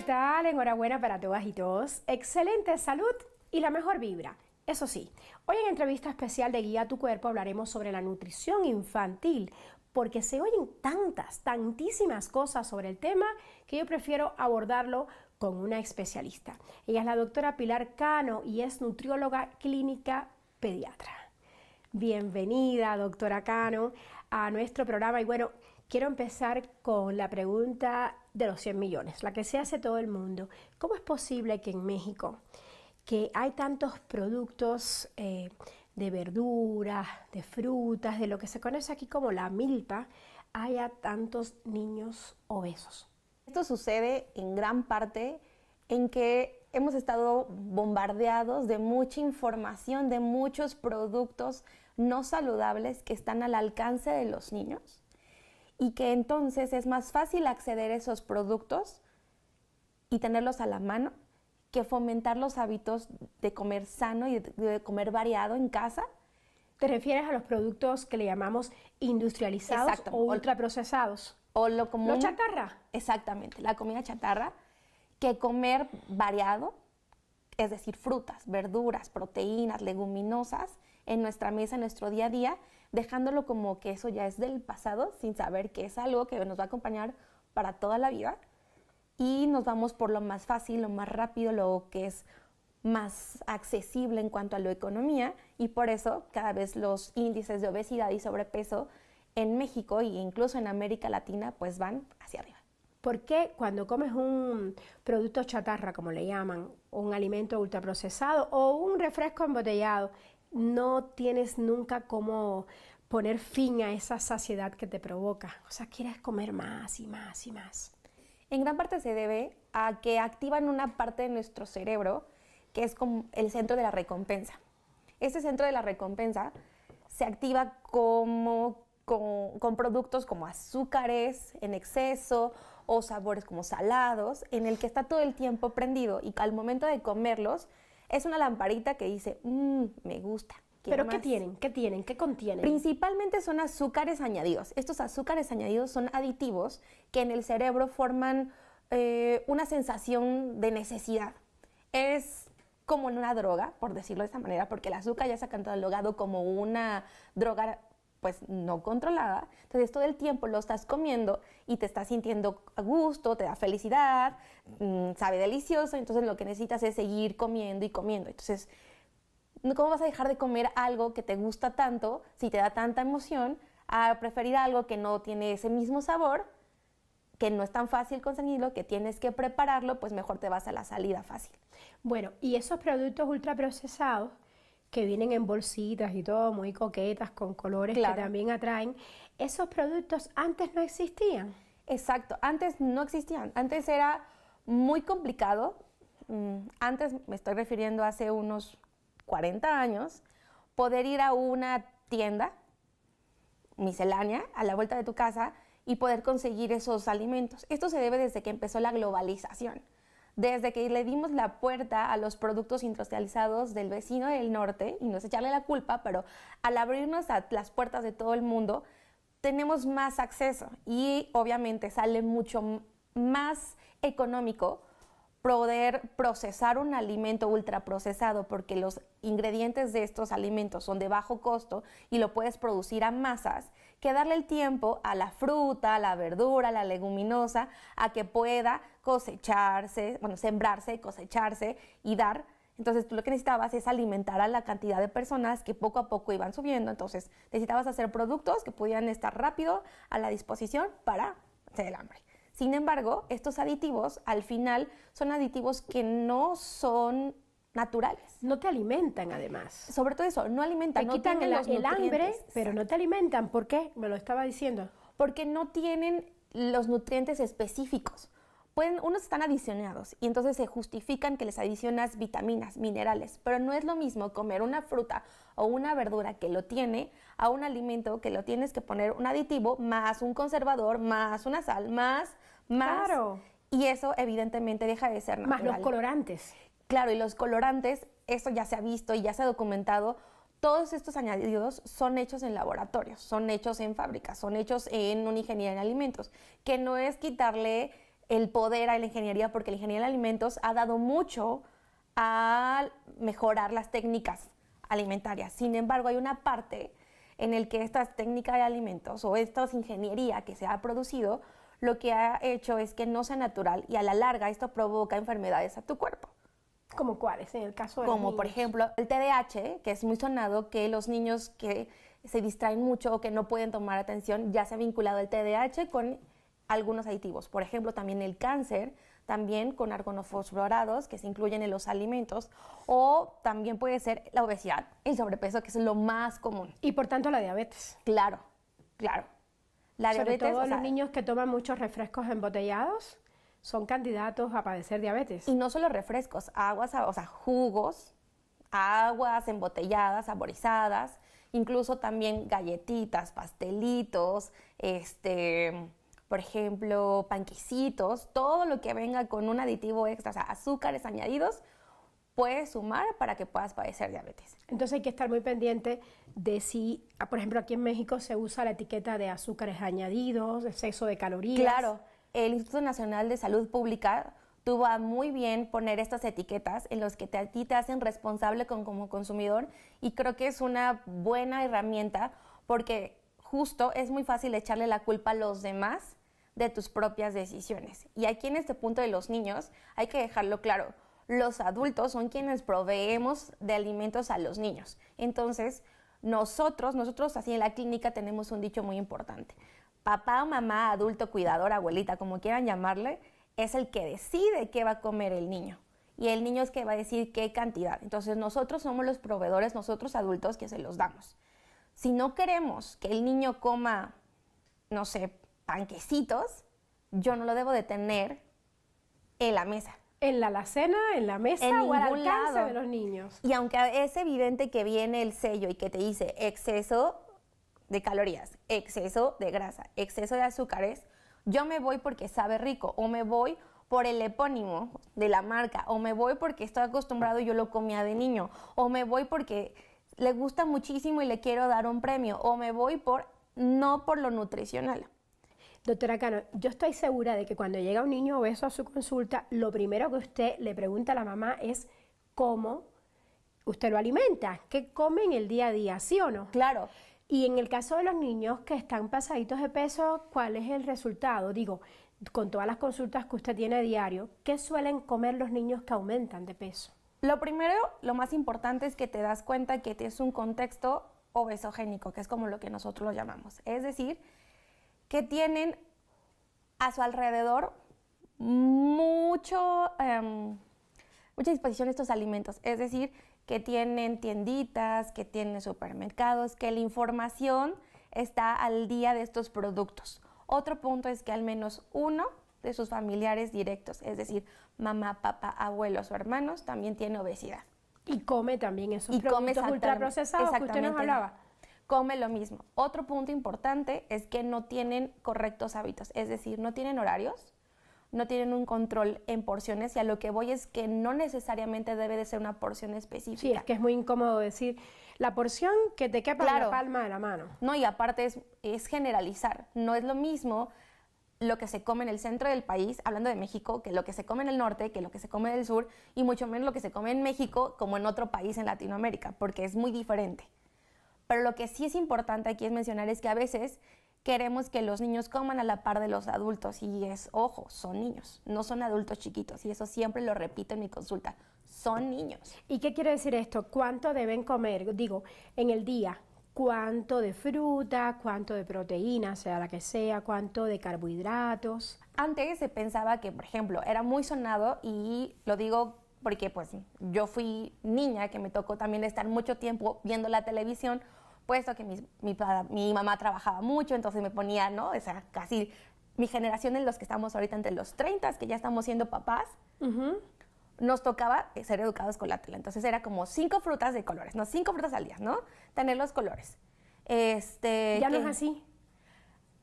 ¿Qué tal? Enhorabuena para todas y todos. Excelente salud y la mejor vibra. Eso sí, hoy en entrevista especial de Guía tu Cuerpo hablaremos sobre la nutrición infantil, porque se oyen tantísimas cosas sobre el tema que yo prefiero abordarlo con una especialista. Ella es la doctora Pilar Cano y es nutrióloga clínica pediatra. Bienvenida, doctora Cano, a nuestro programa. Y bueno, quiero empezar con la pregunta de los 100 millones, la que se hace todo el mundo. ¿Cómo es posible que en México, que hay tantos productos de verduras, de frutas, de lo que se conoce aquí como la milpa, haya tantos niños obesos? Esto sucede en gran parte en que hemos estado bombardeados de mucha información, de muchos productos no saludables que están al alcance de los niños y que entonces es más fácil acceder a esos productos y tenerlos a la mano que fomentar los hábitos de comer sano y de comer variado en casa. ¿Te refieres a los productos que le llamamos industrializados? Exacto. O ultraprocesados? O lo común. ¿Lo chatarra? Exactamente, la comida chatarra, que comer variado, es decir, frutas, verduras, proteínas, leguminosas en nuestra mesa, en nuestro día a día, dejándolo como que eso ya es del pasado, sin saber que es algo que nos va a acompañar para toda la vida. Y nos vamos por lo más fácil, lo más rápido, lo que es más accesible en cuanto a la economía, y por eso cada vez los índices de obesidad y sobrepeso en México e incluso en América Latina pues van hacia arriba. ¿Por qué cuando comes un producto chatarra, como le llaman, un alimento ultraprocesado o un refresco embotellado, no tienes nunca cómo poner fin a esa saciedad que te provoca? O sea, quieres comer más y más y más. En gran parte se debe a que activan una parte de nuestro cerebro que es como el centro de la recompensa. Este centro de la recompensa se activa con productos como azúcares en exceso o sabores como salados, en el que está todo el tiempo prendido y al momento de comerlos es una lamparita que dice, me gusta. ¿Pero qué tienen? ¿Qué tienen? ¿Qué contienen? Principalmente son azúcares añadidos. Estos azúcares añadidos son aditivos que en el cerebro forman una sensación de necesidad. Es como una droga, por decirlo de esta manera, porque el azúcar ya se ha catalogado como una droga pues no controlada. Entonces todo el tiempo lo estás comiendo y te estás sintiendo a gusto, te da felicidad, sabe delicioso, entonces lo que necesitas es seguir comiendo y comiendo. Entonces, ¿cómo vas a dejar de comer algo que te gusta tanto, si te da tanta emoción, a preferir algo que no tiene ese mismo sabor, que no es tan fácil conseguirlo, que tienes que prepararlo? Pues mejor te vas a la salida fácil. Bueno, y esos productos ultraprocesados que vienen en bolsitas y todo, muy coquetas, con colores Claro. que también atraen, ¿esos productos antes no existían? Exacto, antes no existían, antes era muy complicado, antes me estoy refiriendo a hace unos 40 años, poder ir a una tienda miscelánea a la vuelta de tu casa y poder conseguir esos alimentos. Esto se debe desde que empezó la globalización. Desde que le dimos la puerta a los productos industrializados del vecino del norte, y no es echarle la culpa, pero al abrirnos a las puertas de todo el mundo, tenemos más acceso y obviamente sale mucho más económico poder procesar un alimento ultraprocesado, porque los ingredientes de estos alimentos son de bajo costo y lo puedes producir a masas, que darle el tiempo a la fruta, a la verdura, a la leguminosa, a que pueda cosecharse, bueno, sembrarse, cosecharse y dar. Entonces tú lo que necesitabas es alimentar a la cantidad de personas que poco a poco iban subiendo. Entonces necesitabas hacer productos que pudieran estar rápido a la disposición para hacer el hambre. Sin embargo, estos aditivos al final son aditivos que no son naturales. No te alimentan, además. Sobre todo eso, no alimentan. Te quitan el hambre, pero Exacto. no te alimentan. ¿Por qué? Me lo estaba diciendo. Porque no tienen los nutrientes específicos. Unos están adicionados y entonces se justifican que les adicionas vitaminas, minerales, pero no es lo mismo comer una fruta o una verdura que lo tiene a un alimento que lo tienes que poner un aditivo más un conservador, más una sal, más. Claro. Y eso evidentemente deja de ser natural. Más los colorantes. Claro, y los colorantes, esto ya se ha visto y ya se ha documentado. Todos estos añadidos son hechos en laboratorios, son hechos en fábricas, son hechos en una ingeniería en alimentos, que no es quitarle el poder a la ingeniería, porque la ingeniería de alimentos ha dado mucho a mejorar las técnicas alimentarias. Sin embargo, hay una parte en el que estas técnicas de alimentos o esta ingeniería que se ha producido, lo que ha hecho es que no sea natural y a la larga esto provoca enfermedades a tu cuerpo. ¿Como cuáles en el caso de los Como niños? por ejemplo el TDAH, que es muy sonado, que los niños que se distraen mucho o que no pueden tomar atención, ya se ha vinculado el TDAH con algunos aditivos. Por ejemplo, también el cáncer, también con organofosforados que se incluyen en los alimentos, o también puede ser la obesidad, el sobrepeso, que es lo más común. Y por tanto la diabetes. Claro, claro. La Sobre diabetes, todo o sea, los niños que toman muchos refrescos embotellados son candidatos a padecer diabetes. y no solo refrescos, aguas, o sea, jugos, aguas embotelladas, saborizadas, incluso también galletitas, pastelitos, por ejemplo, panquecitos, todo lo que venga con un aditivo extra, o sea, azúcares añadidos, puede sumar para que puedas padecer diabetes. Entonces hay que estar muy pendiente de si, por ejemplo, aquí en México se usa la etiqueta de azúcares añadidos, exceso de calorías. Claro, el Instituto Nacional de Salud Pública tuvo a muy bien poner estas etiquetas en los que a ti te hacen responsable como consumidor, y creo que es una buena herramienta porque justo es muy fácil echarle la culpa a los demás de tus propias decisiones. Y aquí en este punto de los niños hay que dejarlo claro, los adultos son quienes proveemos de alimentos a los niños. Entonces, nosotros así en la clínica tenemos un dicho muy importante. Papá o mamá, adulto, cuidador, abuelita, como quieran llamarle, es el que decide qué va a comer el niño. Y el niño es que va a decir qué cantidad. Entonces, nosotros somos los proveedores, nosotros adultos, que se los damos. Si no queremos que el niño coma, no sé, panquecitos, yo no lo debo de tener en la mesa. En la alacena, en la mesa En o al ningún alcance lado. de los niños. Y aunque es evidente que viene el sello y que te dice exceso de calorías, exceso de grasa, exceso de azúcares, yo me voy porque sabe rico, o me voy por el epónimo de la marca, o me voy porque estoy acostumbrado y yo lo comía de niño, o me voy porque le gusta muchísimo y le quiero dar un premio, o me voy no por lo nutricional. Doctora Cano, yo estoy segura de que cuando llega un niño obeso a su consulta, lo primero que usted le pregunta a la mamá es cómo usted lo alimenta, qué come en el día a día, ¿sí o no? Claro. Y en el caso de los niños que están pasaditos de peso, ¿cuál es el resultado? Digo, con todas las consultas que usted tiene a diario, ¿qué suelen comer los niños que aumentan de peso? Lo primero, lo más importante es que te das cuenta que es un contexto obesogénico, que es como lo que nosotros lo llamamos. Es decir, que tienen a su alrededor mucha disposición de estos alimentos. Es decir, que tienen tienditas, que tienen supermercados, que la información está al día de estos productos. Otro punto es que al menos uno de sus familiares directos, es decir, mamá, papá, abuelos o hermanos, también tiene obesidad. Y come también esos Y come productos ultraprocesados que usted nos hablaba. Come lo mismo. Otro punto importante es que no tienen correctos hábitos, es decir, no tienen horarios, no tienen un control en porciones, y a lo que voy es que no necesariamente debe de ser una porción específica. Sí, es que es muy incómodo decir la porción que te quepa en la palma de la mano. No, y aparte es generalizar. No es lo mismo lo que se come en el centro del país, hablando de México, que lo que se come en el norte, que lo que se come en el sur, y mucho menos lo que se come en México como en otro país en Latinoamérica, porque es muy diferente. Pero lo que sí es importante aquí es mencionar es que a veces queremos que los niños coman a la par de los adultos, y ojo, son niños, no son adultos chiquitos, y eso siempre lo repito en mi consulta, son niños. ¿Y qué quiere decir esto? ¿Cuánto deben comer? Digo, en el día, ¿cuánto de fruta, cuánto de proteína, sea la que sea, cuánto de carbohidratos? Antes se pensaba que, por ejemplo, era muy sonado, y lo digo porque pues yo fui niña, que me tocó también estar mucho tiempo viendo la televisión, puesto que mi mamá trabajaba mucho, entonces me ponía, ¿no? O sea, casi mi generación, en los que estamos ahorita entre los 30, que ya estamos siendo papás, nos tocaba ser educados con la tele. Entonces era como 5 frutas de colores, ¿no? 5 frutas al día, ¿no? Tener los colores. ¿Ya no es así?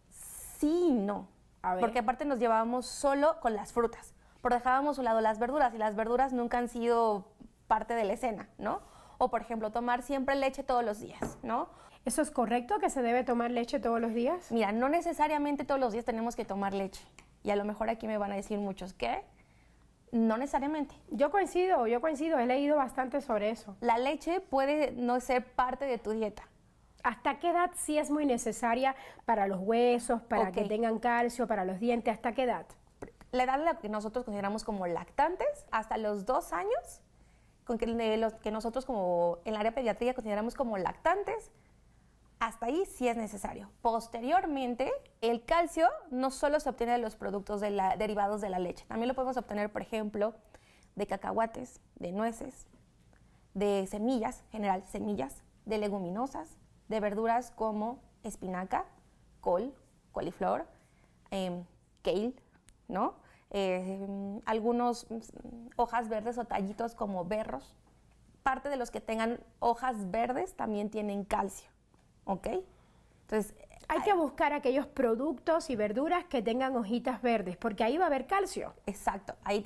Sí, no. A ver. Porque aparte nos llevábamos solo con las frutas, pero dejábamos a un lado las verduras, y las verduras nunca han sido parte de la escena, ¿no? O, por ejemplo, tomar siempre leche todos los días, ¿no? ¿Eso es correcto, que se debe tomar leche todos los días? Mira, no necesariamente todos los días tenemos que tomar leche. Y a lo mejor aquí me van a decir muchos que no necesariamente. Yo coincido, he leído bastante sobre eso. La leche puede no ser parte de tu dieta. ¿Hasta qué edad sí es muy necesaria para los huesos, para que tengan calcio, para los dientes? ¿Hasta qué edad? La edad de la que nosotros consideramos como lactantes, hasta los 2 años, con los que nosotros como en el área de pediatría consideramos como lactantes, hasta ahí sí es necesario. Posteriormente, el calcio no solo se obtiene de los productos derivados de la leche, también lo podemos obtener, por ejemplo, de cacahuates, de nueces, de semillas, en general semillas, de leguminosas, de verduras como espinaca, col, coliflor, kale, ¿no? Algunos hojas verdes o tallitos como berros. Parte de los que tengan hojas verdes también tienen calcio, ¿ok? Entonces, hay que buscar aquellos productos y verduras que tengan hojitas verdes, porque ahí va a haber calcio. Exacto, ahí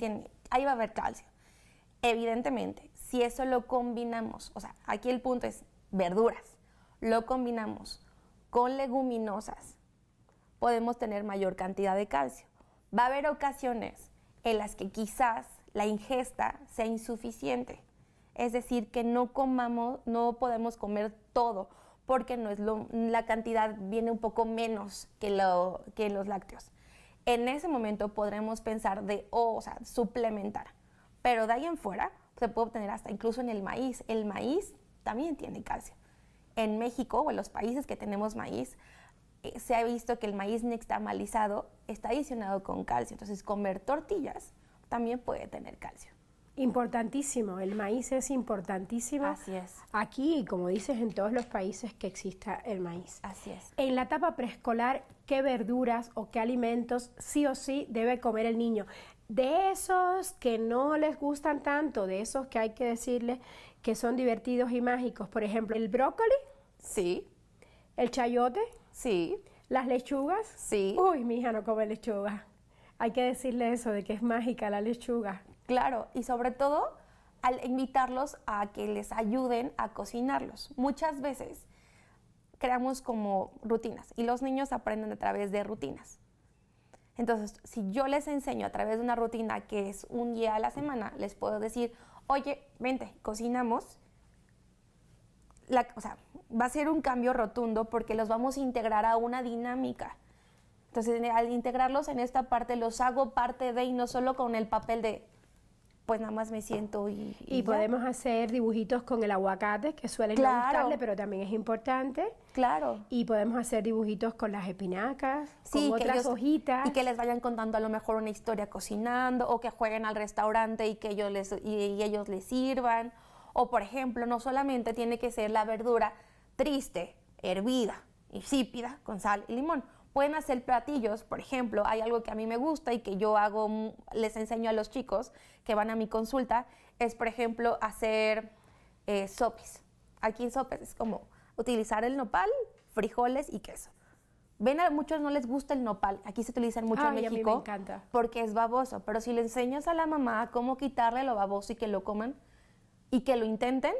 va a haber calcio. Evidentemente, si eso lo combinamos, o sea, aquí el punto es verduras, lo combinamos con leguminosas, podemos tener mayor cantidad de calcio. Va a haber ocasiones en las que quizás la ingesta sea insuficiente, es decir, que no podemos comer todo, porque la cantidad viene un poco menos que los lácteos. En ese momento podremos pensar suplementar, pero de ahí en fuera se puede obtener hasta incluso en el maíz. El maíz también tiene calcio. En México o en los países que tenemos maíz, se ha visto que el maíz nixtamalizado está adicionado con calcio. Entonces, comer tortillas también puede tener calcio. Importantísimo, el maíz es importantísimo. Así es. Aquí, y como dices, en todos los países que exista el maíz. Así es. En la etapa preescolar, ¿qué verduras o qué alimentos sí o sí debe comer el niño? De esos que no les gustan tanto, de esos que hay que decirles que son divertidos y mágicos, por ejemplo, el brócoli. Sí. El chayote. Sí. Las lechugas. Sí. Uy, mi hija no come lechuga. Hay que decirle eso, de que es mágica la lechuga. Claro, y sobre todo al invitarlos a que les ayuden a cocinarlos. Muchas veces creamos como rutinas y los niños aprenden a través de rutinas. Entonces, si yo les enseño a través de una rutina que es un día a la semana, les puedo decir, oye, vente, cocinamos. Va a ser un cambio rotundo porque los vamos a integrar a una dinámica. Entonces, al integrarlos en esta parte, los hago parte de, y no solo con el papel de, pues nada más me siento y podemos hacer dibujitos con el aguacate, que suelen no gustarle, pero también es importante. Claro. Y podemos hacer dibujitos con las espinacas, con otras hojitas. Y que les vayan contando a lo mejor una historia cocinando, o que jueguen al restaurante y que ellos les sirvan. O, por ejemplo, no solamente tiene que ser la verdura triste, hervida, insípida, con sal y limón. Pueden hacer platillos, por ejemplo, hay algo que a mí me gusta y que yo les enseño a los chicos que van a mi consulta, es, por ejemplo, hacer sopes. Aquí en sopes es como utilizar el nopal, frijoles y queso. Ven, a muchos no les gusta el nopal, aquí se utiliza mucho en México. A mí me encanta. Porque es baboso, pero si le enseñas a la mamá cómo quitarle lo baboso y que lo coman y que lo intenten,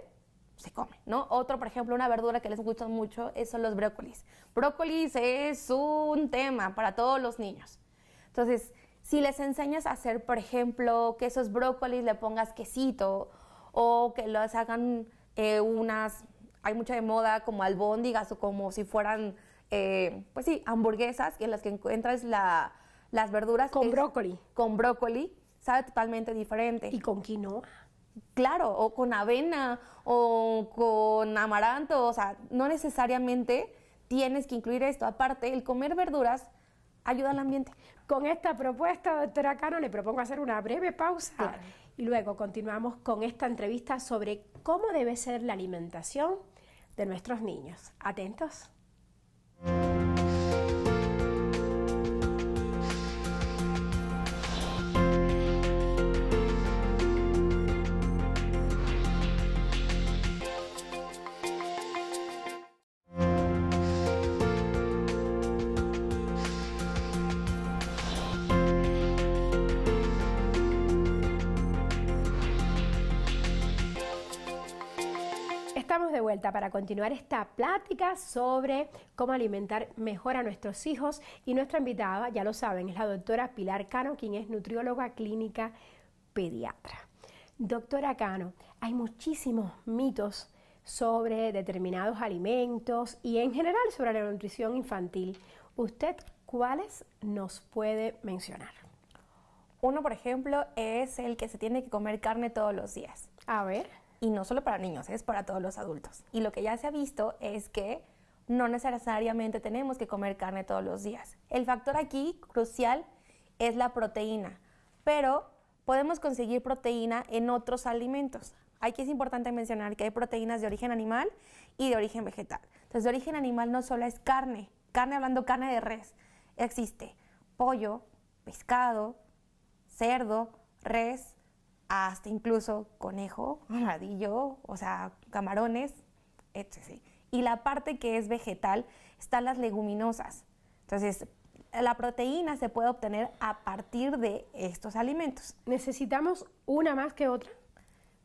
se come, ¿no? Otro, por ejemplo, una verdura que les gusta mucho son los brócolis. Brócolis es un tema para todos los niños. Entonces, si les enseñas a hacer, por ejemplo, que esos brócolis le pongas quesito, o que los hagan hay mucha de moda como albóndigas o como si fueran, pues sí, hamburguesas en las que encuentras las verduras. Con brócoli. Con brócoli, sabe totalmente diferente. Y con quinoa. Claro, o con avena, o con amaranto, o sea, no necesariamente tienes que incluir esto. Aparte, el comer verduras ayuda al ambiente. Con esta propuesta, doctora Cano, le propongo hacer una breve pausa. Claro. Y luego continuamos con esta entrevista sobre cómo debe ser la alimentación de nuestros niños. ¿Atentos? estamos de vuelta para continuar esta plática sobre cómo alimentar mejor a nuestros hijos y nuestra invitada, ya lo saben, es la doctora Pilar Cano, quien es nutrióloga clínica pediatra. Doctora Cano, hay muchísimos mitos sobre determinados alimentos y en general sobre la nutrición infantil. ¿Usted cuáles nos puede mencionar? Uno, por ejemplo, es el que se tiene que comer carne todos los días. A ver. Y no solo para niños, es para todos los adultos. Y lo que ya se ha visto es que no necesariamente tenemos que comer carne todos los días. El factor aquí crucial es la proteína, pero podemos conseguir proteína en otros alimentos. Aquí es importante mencionar que hay proteínas de origen animal y de origen vegetal. Entonces, de origen animal no solo es carne, hablando carne de res, existe pollo, pescado, cerdo, res, hasta incluso conejo, armadillo, o sea, camarones, etc. Y la parte que es vegetal están las leguminosas. Entonces, la proteína se puede obtener a partir de estos alimentos. ¿Necesitamos una más que otra?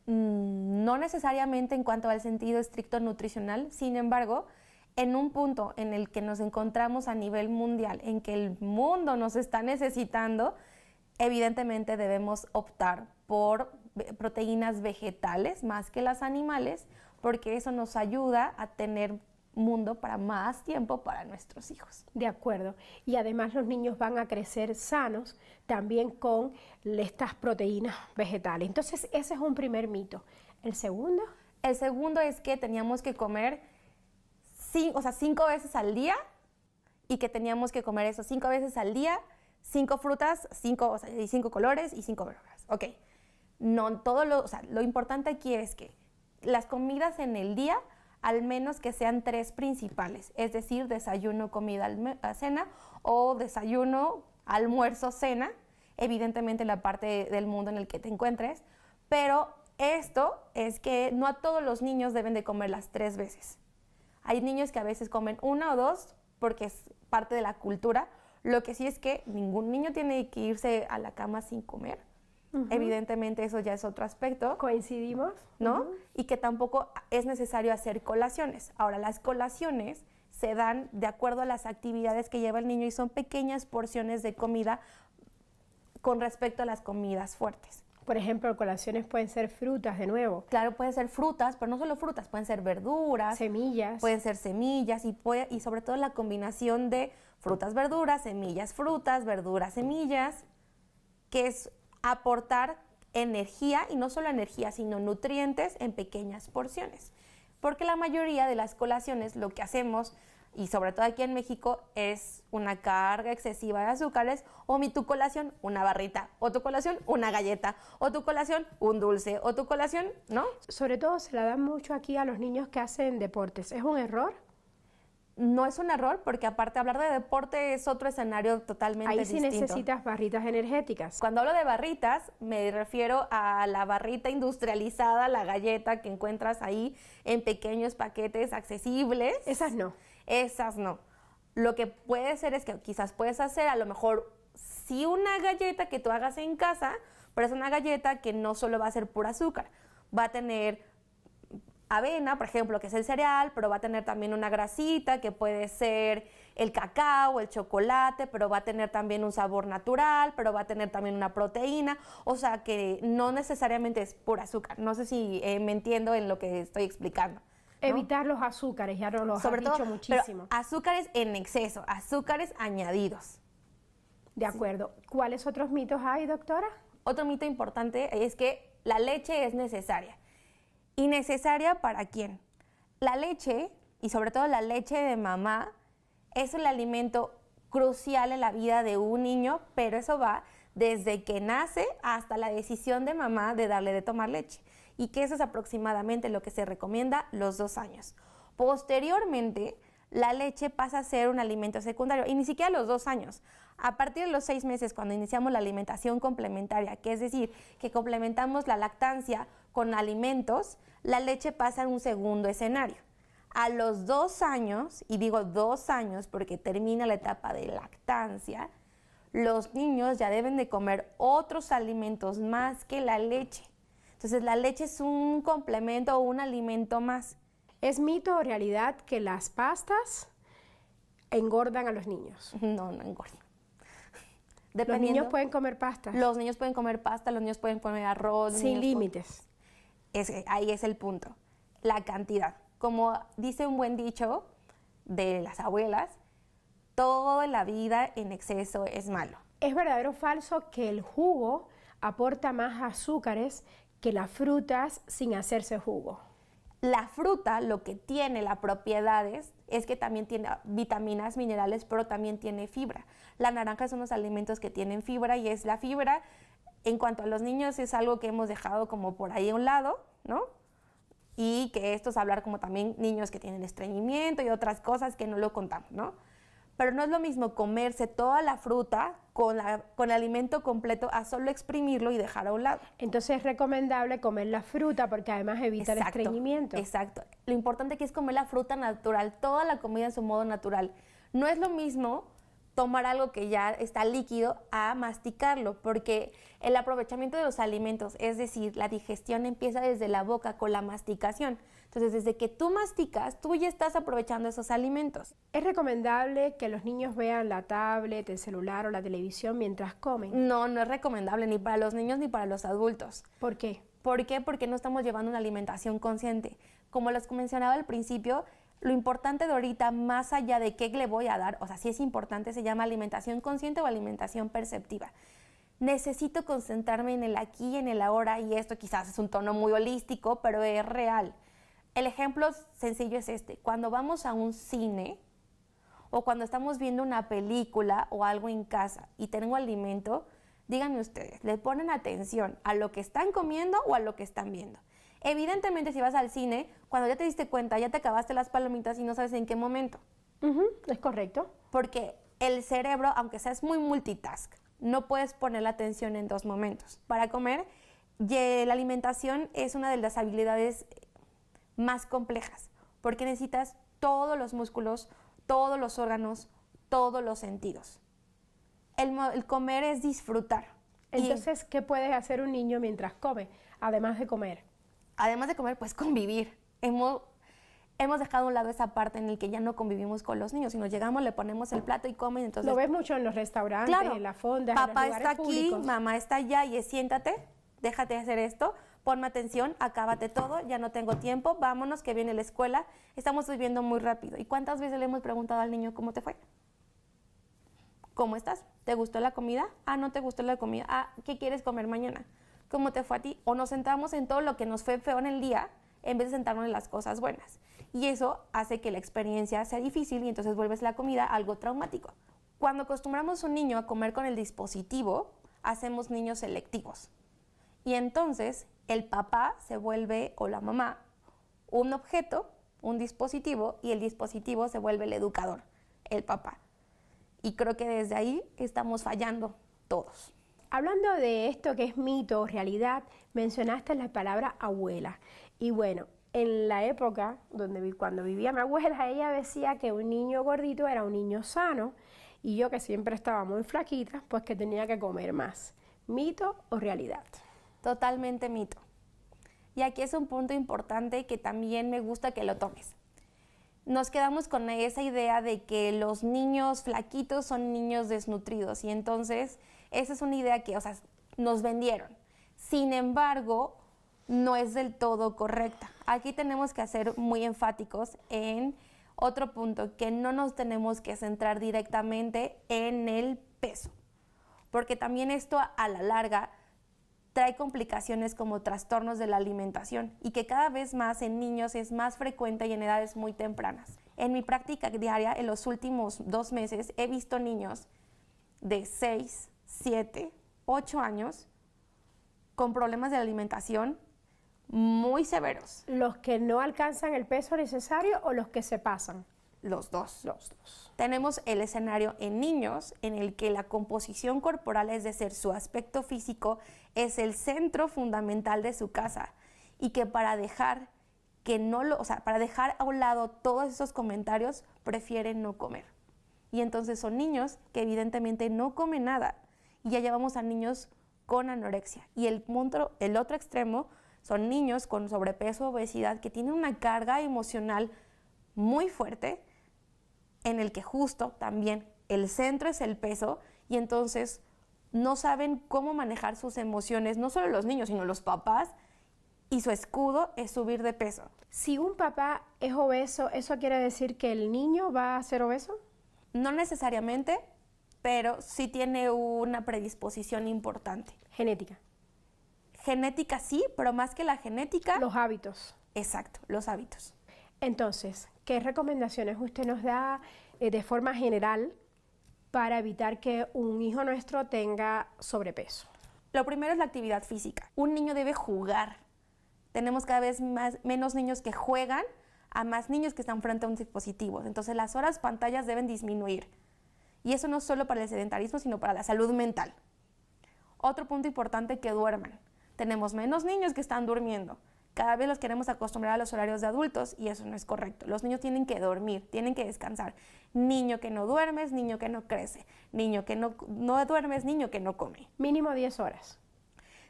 No necesariamente en cuanto al sentido estricto nutricional, sin embargo, en un punto en el que nos encontramos a nivel mundial, en que el mundo nos está necesitando, evidentemente debemos optar por proteínas vegetales más que las animales, porque eso nos ayuda a tener mundo para más tiempo para nuestros hijos. De acuerdo. Y además los niños van a crecer sanos también con estas proteínas vegetales. Entonces ese es un primer mito. ¿El segundo? El segundo es que teníamos que comer 5 veces al día y que teníamos que comer eso 5 veces al día, 5 frutas, 5 colores y 5 verduras. Ok. No, lo importante aquí es que las comidas en el día al menos que sean 3 principales, es decir, desayuno, comida, cena o desayuno, almuerzo, cena, evidentemente la parte del mundo en el que te encuentres, pero esto es que no a todos los niños deben de comer las 3 veces. Hay niños que a veces comen 1 o 2 porque es parte de la cultura, lo que sí es que ningún niño tiene que irse a la cama sin comer. Evidentemente eso ya es otro aspecto. ¿Coincidimos? ¿No? Y que tampoco es necesario hacer colaciones. Ahora, las colaciones se dan de acuerdo a las actividades que lleva el niño y son pequeñas porciones de comida con respecto a las comidas fuertes. Por ejemplo, colaciones pueden ser frutas de nuevo. Claro, pueden ser frutas, pero no solo frutas, pueden ser verduras. Semillas. Pueden ser semillas y sobre todo la combinación de frutas, verduras, semillas, frutas, verduras, semillas, que es aportar energía, y no solo energía, sino nutrientes en pequeñas porciones. Porque la mayoría de las colaciones lo que hacemos, y sobre todo aquí en México, es una carga excesiva de azúcares, o tu colación, una barrita, o tu colación, una galleta, o tu colación, un dulce, o tu colación, ¿no? Sobre todo se la dan mucho aquí a los niños que hacen deportes. ¿Es un error? No es un error, porque aparte hablar de deporte es otro escenario totalmente distinto. Ahí sí necesitas barritas energéticas. Cuando hablo de barritas, me refiero a la barrita industrializada, la galleta que encuentras ahí en pequeños paquetes accesibles. Esas no. Esas no. Lo que puede ser es que quizás puedes hacer a lo mejor sí una galleta que tú hagas en casa, pero es una galleta que no solo va a ser pura azúcar, va a tener avena, por ejemplo, que es el cereal, pero va a tener también una grasita que puede ser el cacao, el chocolate, pero va a tener también un sabor natural, pero va a tener también una proteína, o sea que no necesariamente es pura azúcar. No sé si me entiendo en lo que estoy explicando, ¿no? Evitar los azúcares, ya lo has dicho muchísimo. Pero azúcares en exceso, azúcares añadidos. De acuerdo. ¿Cuáles otros mitos hay, doctora? Otro mito importante es que la leche es necesaria. ¿Y necesaria para quién? La leche, y sobre todo la leche de mamá, es el alimento crucial en la vida de un niño, pero eso va desde que nace hasta la decisión de mamá de darle de tomar leche. Y que eso es aproximadamente lo que se recomienda los 2 años. Posteriormente, la leche pasa a ser un alimento secundario, y ni siquiera a los 2 años. A partir de los 6 meses, cuando iniciamos la alimentación complementaria, que es decir, que complementamos la lactancia con alimentos, la leche pasa a un segundo escenario. A los 2 años, y digo 2 años porque termina la etapa de lactancia, los niños ya deben de comer otros alimentos más que la leche. Entonces la leche es un complemento o un alimento más. ¿Es mito o realidad que las pastas engordan a los niños? No, no engordan. ¿Los niños pueden comer pasta? Los niños pueden comer pasta, los niños pueden comer arroz. Sin límites. Ahí es el punto, la cantidad. Como dice un buen dicho de las abuelas, toda la vida en exceso es malo. ¿Es verdadero o falso que el jugo aporta más azúcares que las frutas sin hacerse jugo? La fruta lo que tiene las propiedades es que también tiene vitaminas, minerales, pero también tiene fibra. La naranja son los alimentos que tienen fibra y es la fibra, en cuanto a los niños, es algo que hemos dejado como por ahí a un lado, ¿no? Y que esto es hablar como también niños que tienen estreñimiento y otras cosas que no lo contamos, ¿no? Pero no es lo mismo comerse toda la fruta con el alimento completo a solo exprimirlo y dejar a un lado. Entonces es recomendable comer la fruta porque además evita el estreñimiento. Exacto. Lo importante aquí es comer la fruta natural, toda la comida en su modo natural. No es lo mismo tomar algo que ya está líquido a masticarlo, porque el aprovechamiento de los alimentos, es decir, la digestión empieza desde la boca con la masticación. Entonces, desde que tú masticas, tú ya estás aprovechando esos alimentos. ¿Es recomendable que los niños vean la tablet, el celular o la televisión mientras comen? No, no es recomendable ni para los niños ni para los adultos. ¿Por qué? ¿Por qué? Porque no estamos llevando una alimentación consciente. Como les mencionaba al principio, lo importante de ahorita, más allá de qué le voy a dar, o sea, sí es importante, se llama alimentación consciente o alimentación perceptiva. Necesito concentrarme en el aquí y en el ahora, y esto quizás es un tono muy holístico, pero es real. El ejemplo sencillo es este: cuando vamos a un cine o cuando estamos viendo una película o algo en casa y tengo alimento, díganme ustedes, ¿le ponen atención a lo que están comiendo o a lo que están viendo? Evidentemente, si vas al cine, cuando ya te diste cuenta, ya te acabaste las palomitas y no sabes en qué momento. Es correcto. Porque el cerebro, aunque seas muy multitask, no puedes poner la atención en dos momentos. Para comer, la alimentación es una de las habilidades más complejas, porque necesitas todos los músculos, todos los órganos, todos los sentidos. El comer es disfrutar. Entonces, ¿qué puede hacer un niño mientras come, además de comer? Además de comer, pues convivir. Hemos dejado a un lado esa parte en la que ya no convivimos con los niños, sino llegamos, le ponemos el plato y comen. Entonces, lo ves mucho en los restaurantes, claro, en las fondas, papá en los lugares está aquí, públicos. mamá está allá y es siéntate, déjate hacer esto, ponme atención, acábate todo, ya no tengo tiempo, vámonos que viene la escuela, estamos viviendo muy rápido. ¿Y cuántas veces le hemos preguntado al niño cómo te fue? ¿Cómo estás? ¿Te gustó la comida? Ah, no te gustó la comida. Ah, ¿qué quieres comer mañana? ¿Cómo te fue a ti? O nos centramos en todo lo que nos fue feo en el día en vez de centrarnos en las cosas buenas. Y eso hace que la experiencia sea difícil y entonces vuelves la comida algo traumático. Cuando acostumbramos a un niño a comer con el dispositivo, hacemos niños selectivos. Y entonces el papá se vuelve, o la mamá, un objeto, un dispositivo, y el dispositivo se vuelve el educador, el papá. Y creo que desde ahí estamos fallando todos. Hablando de esto que es mito o realidad, mencionaste la palabra abuela. Y bueno, en la época cuando vivía mi abuela, ella decía que un niño gordito era un niño sano, y yo, que siempre estaba muy flaquita, pues que tenía que comer más. ¿Mito o realidad? Totalmente mito. Y aquí es un punto importante que también me gusta que lo tomes. Nos quedamos con esa idea de que los niños flaquitos son niños desnutridos, y entonces esa es una idea que, nos vendieron. Sin embargo, no es del todo correcta. Aquí tenemos que ser muy enfáticos en otro punto, que no nos tenemos que centrar directamente en el peso, porque también esto a la larga trae complicaciones como trastornos de la alimentación, y que cada vez más en niños es más frecuente y en edades muy tempranas. En mi práctica diaria, en los últimos 2 meses, he visto niños de 6, 7, 8 años con problemas de alimentación muy severos. ¿Los que no alcanzan el peso necesario o los que se pasan? Los dos. Los dos. Tenemos el escenario en niños en el que la composición corporal, es decir, su aspecto físico, es el centro fundamental de su casa, y que para dejar a un lado todos esos comentarios, prefieren no comer. Y entonces son niños que evidentemente no comen nada, y ya llevamos a niños con anorexia. Y el otro extremo son niños con sobrepeso o obesidad que tienen una carga emocional muy fuerte, en el que justo también el centro es el peso, y entonces no saben cómo manejar sus emociones, no solo los niños, sino los papás, y su escudo es subir de peso. Si un papá es obeso, ¿eso quiere decir que el niño va a ser obeso? No necesariamente, pero sí tiene una predisposición importante. Genética. Genética sí, pero más que la genética... Los hábitos. Exacto, los hábitos. Entonces, ¿qué recomendaciones usted nos da de forma general para evitar que un hijo nuestro tenga sobrepeso? Lo primero es la actividad física. Un niño debe jugar. Tenemos cada vez menos niños que juegan a más niños que están frente a un dispositivo. Entonces las horas pantallas deben disminuir. Y eso no solo para el sedentarismo, sino para la salud mental. Otro punto importante, que duerman. Tenemos menos niños que están durmiendo. Cada vez los queremos acostumbrar a los horarios de adultos y eso no es correcto. Los niños tienen que dormir, tienen que descansar. Niño que no duerme es niño que no crece. Niño que no duerme es niño que no come. Mínimo 10 horas.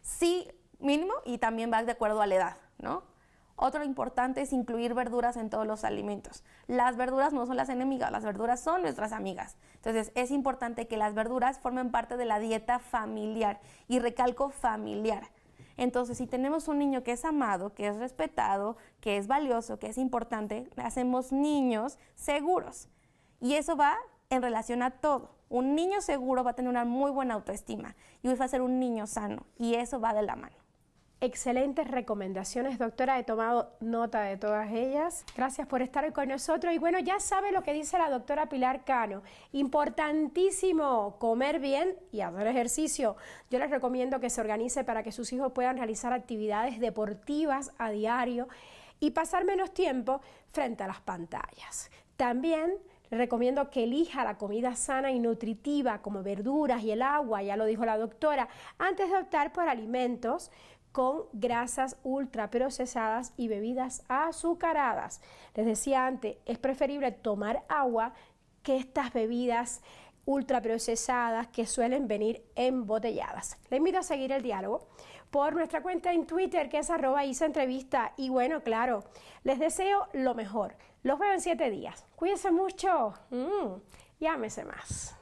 Sí, mínimo, y también va de acuerdo a la edad, ¿no? Otro importante es incluir verduras en todos los alimentos. Las verduras no son las enemigas, las verduras son nuestras amigas. Entonces es importante que las verduras formen parte de la dieta familiar, y recalco familiar. Entonces, si tenemos un niño que es amado, que es respetado, que es valioso, que es importante, hacemos niños seguros. Y eso va en relación a todo. Un niño seguro va a tener una muy buena autoestima y va a ser un niño sano, y eso va de la mano. Excelentes recomendaciones, doctora. He tomado nota de todas ellas. Gracias por estar hoy con nosotros. Y bueno, ya sabe lo que dice la doctora Pilar Cano. Importantísimo comer bien y hacer ejercicio. Yo les recomiendo que se organice para que sus hijos puedan realizar actividades deportivas a diario y pasar menos tiempo frente a las pantallas. También les recomiendo que elija la comida sana y nutritiva, como verduras y el agua, ya lo dijo la doctora, antes de optar por alimentos con grasas ultraprocesadas y bebidas azucaradas. Les decía antes, es preferible tomar agua que estas bebidas ultraprocesadas que suelen venir embotelladas. Les invito a seguir el diálogo por nuestra cuenta en Twitter, que es @isaentrevista. Y bueno, claro, les deseo lo mejor. Los veo en 7 días. Cuídense mucho y ámese más.